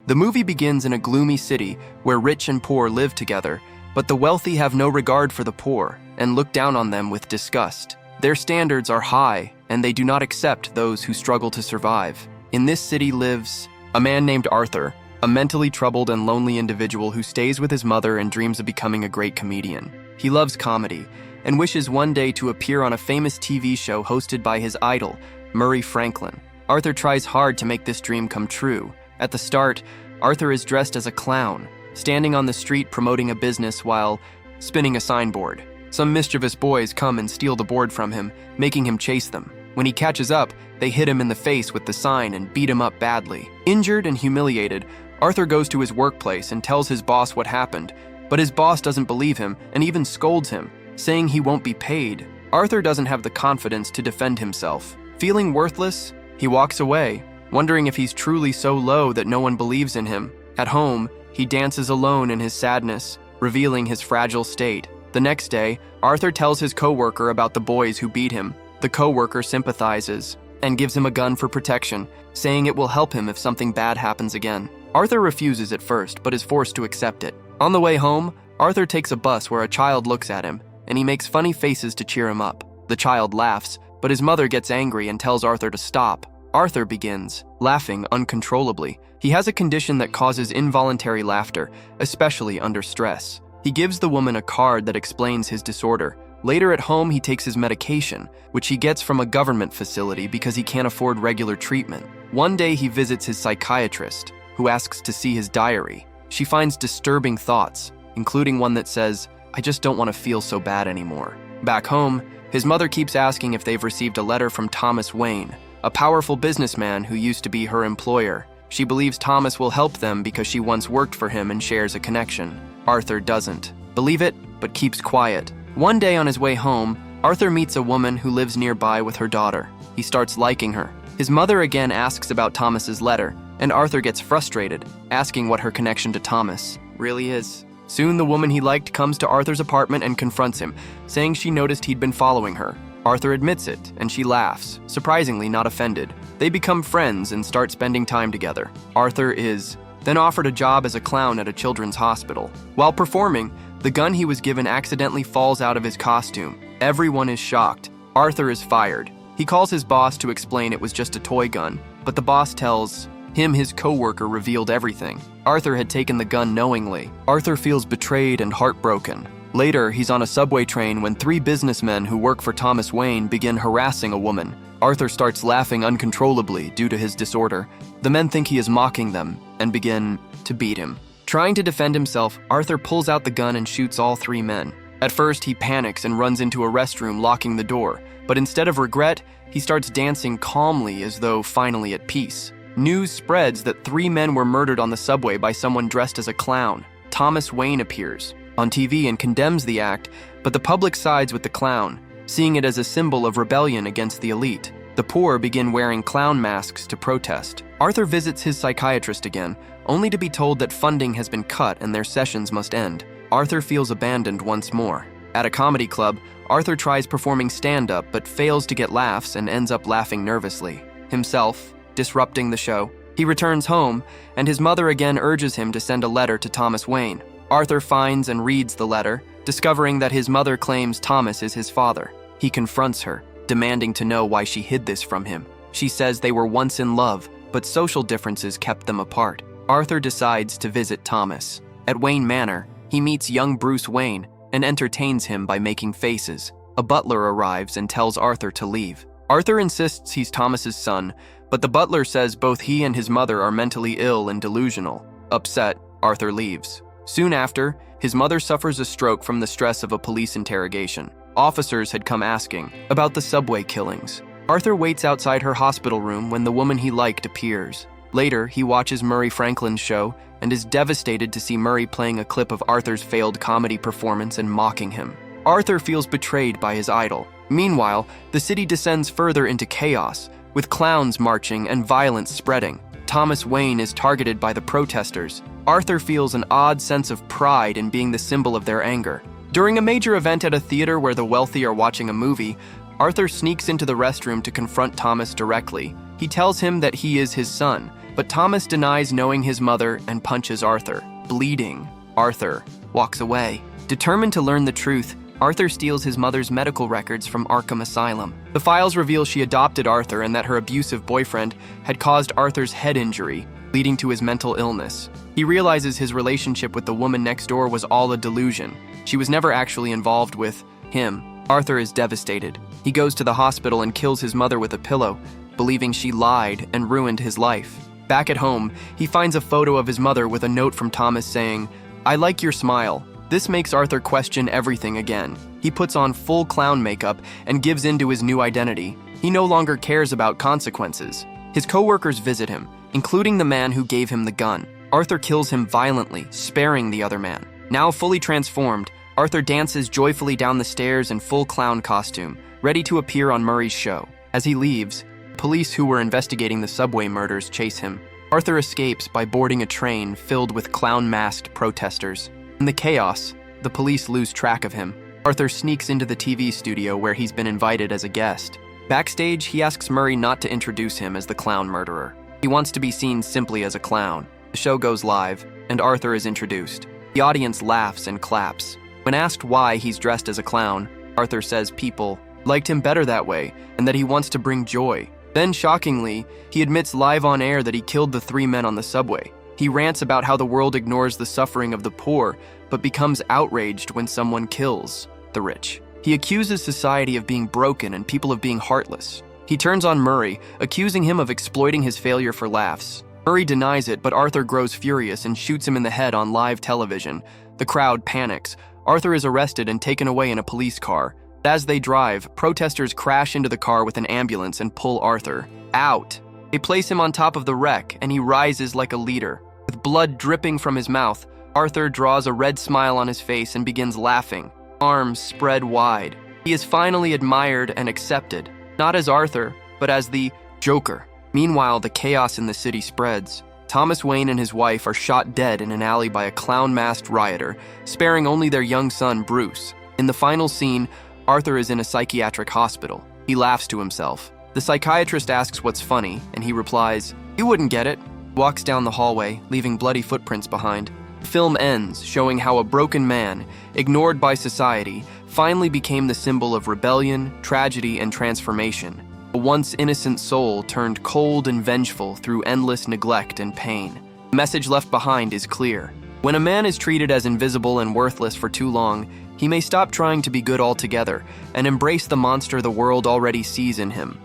The movie begins in a gloomy city where rich and poor live together, but the wealthy have no regard for the poor and look down on them with disgust. Their standards are high, and they do not accept those who struggle to survive. In this city lives a man named Arthur, a mentally troubled and lonely individual who stays with his mother and dreams of becoming a great comedian. He loves comedy and wishes one day to appear on a famous TV show hosted by his idol, Murray Franklin. Arthur tries hard to make this dream come true. At the start, Arthur is dressed as a clown, standing on the street promoting a business while spinning a signboard. Some mischievous boys come and steal the board from him, making him chase them. When he catches up, they hit him in the face with the sign and beat him up badly. Injured and humiliated, Arthur goes to his workplace and tells his boss what happened, but his boss doesn't believe him and even scolds him, saying he won't be paid. Arthur doesn't have the confidence to defend himself. Feeling worthless, he walks away, wondering if he's truly so low that no one believes in him. At home, he dances alone in his sadness, revealing his fragile state. The next day, Arthur tells his coworker about the boys who beat him. The coworker sympathizes and gives him a gun for protection, saying it will help him if something bad happens again. Arthur refuses at first, but is forced to accept it. On the way home, Arthur takes a bus where a child looks at him, and he makes funny faces to cheer him up. The child laughs, but his mother gets angry and tells Arthur to stop. Arthur begins laughing uncontrollably. He has a condition that causes involuntary laughter, especially under stress. He gives the woman a card that explains his disorder. Later at home, he takes his medication, which he gets from a government facility because he can't afford regular treatment. One day, he visits his psychiatrist, who asks to see his diary. She finds disturbing thoughts, including one that says, "I just don't want to feel so bad anymore." Back home, his mother keeps asking if they've received a letter from Thomas Wayne, a powerful businessman who used to be her employer. She believes Thomas will help them because she once worked for him and shares a connection. Arthur doesn't believe it, but keeps quiet. One day on his way home, Arthur meets a woman who lives nearby with her daughter. He starts liking her. His mother again asks about Thomas's letter, and Arthur gets frustrated, asking what her connection to Thomas really is. Soon the woman he liked comes to Arthur's apartment and confronts him, saying she noticed he'd been following her. Arthur admits it, and she laughs, surprisingly not offended. They become friends and start spending time together. Arthur is then offered a job as a clown at a children's hospital. While performing, the gun he was given accidentally falls out of his costume. Everyone is shocked. Arthur is fired. He calls his boss to explain it was just a toy gun, but the boss tells him his coworker revealed everything. Arthur had taken the gun knowingly. Arthur feels betrayed and heartbroken. Later, he's on a subway train when 3 businessmen who work for Thomas Wayne begin harassing a woman. Arthur starts laughing uncontrollably due to his disorder. The men think he is mocking them and begin to beat him. Trying to defend himself, Arthur pulls out the gun and shoots all 3 men. At first, he panics and runs into a restroom, locking the door. But instead of regret, he starts dancing calmly as though finally at peace. News spreads that 3 men were murdered on the subway by someone dressed as a clown. Thomas Wayne appears on TV and condemns the act, but the public sides with the clown, seeing it as a symbol of rebellion against the elite. The poor begin wearing clown masks to protest. Arthur visits his psychiatrist again, only to be told that funding has been cut and their sessions must end. Arthur feels abandoned once more. At a comedy club, Arthur tries performing stand-up but fails to get laughs and ends up laughing nervously, himself disrupting the show. He returns home, and his mother again urges him to send a letter to Thomas Wayne. Arthur finds and reads the letter, discovering that his mother claims Thomas is his father. He confronts her, demanding to know why she hid this from him. She says they were once in love, but social differences kept them apart. Arthur decides to visit Thomas. At Wayne Manor, he meets young Bruce Wayne and entertains him by making faces. A butler arrives and tells Arthur to leave. Arthur insists he's Thomas's son, but the butler says both he and his mother are mentally ill and delusional. Upset, Arthur leaves. Soon after, his mother suffers a stroke from the stress of a police interrogation. Officers had come asking about the subway killings. Arthur waits outside her hospital room when the woman he liked appears. Later, he watches Murray Franklin's show and is devastated to see Murray playing a clip of Arthur's failed comedy performance and mocking him. Arthur feels betrayed by his idol. Meanwhile, the city descends further into chaos, with clowns marching and violence spreading. Thomas Wayne is targeted by the protesters. Arthur feels an odd sense of pride in being the symbol of their anger. During a major event at a theater where the wealthy are watching a movie, Arthur sneaks into the restroom to confront Thomas directly. He tells him that he is his son, but Thomas denies knowing his mother and punches Arthur. Bleeding, Arthur walks away. Determined to learn the truth, Arthur steals his mother's medical records from Arkham Asylum. The files reveal she adopted Arthur and that her abusive boyfriend had caused Arthur's head injury, leading to his mental illness. He realizes his relationship with the woman next door was all a delusion. She was never actually involved with him. Arthur is devastated. He goes to the hospital and kills his mother with a pillow, believing she lied and ruined his life. Back at home, he finds a photo of his mother with a note from Thomas saying, "I like your smile." This makes Arthur question everything again. He puts on full clown makeup and gives in to his new identity. He no longer cares about consequences. His co-workers visit him, including the man who gave him the gun. Arthur kills him violently, sparing the other man. Now fully transformed, Arthur dances joyfully down the stairs in full clown costume, ready to appear on Murray's show. As he leaves, police who were investigating the subway murders chase him. Arthur escapes by boarding a train filled with clown-masked protesters. In the chaos, the police lose track of him. Arthur sneaks into the TV studio where he's been invited as a guest. Backstage, he asks Murray not to introduce him as the clown murderer. He wants to be seen simply as a clown. The show goes live, and Arthur is introduced. The audience laughs and claps. When asked why he's dressed as a clown, Arthur says people liked him better that way, and that he wants to bring joy. Then, shockingly, he admits live on air that he killed the 3 men on the subway. He rants about how the world ignores the suffering of the poor, but becomes outraged when someone kills the rich. He accuses society of being broken and people of being heartless. He turns on Murray, accusing him of exploiting his failure for laughs. Murray denies it, but Arthur grows furious and shoots him in the head on live television. The crowd panics. Arthur is arrested and taken away in a police car. As they drive, protesters crash into the car with an ambulance and pull Arthur out. They place him on top of the wreck, and he rises like a leader. With blood dripping from his mouth, Arthur draws a red smile on his face and begins laughing, arms spread wide. He is finally admired and accepted, not as Arthur, but as the Joker. Meanwhile, the chaos in the city spreads. Thomas Wayne and his wife are shot dead in an alley by a clown-masked rioter, sparing only their young son, Bruce. In the final scene, Arthur is in a psychiatric hospital. He laughs to himself. The psychiatrist asks what's funny, and he replies, "You wouldn't get it." Walks down the hallway, leaving bloody footprints behind. The film ends, showing how a broken man, ignored by society, finally became the symbol of rebellion, tragedy, and transformation. A once innocent soul turned cold and vengeful through endless neglect and pain. The message left behind is clear. When a man is treated as invisible and worthless for too long, he may stop trying to be good altogether and embrace the monster the world already sees in him.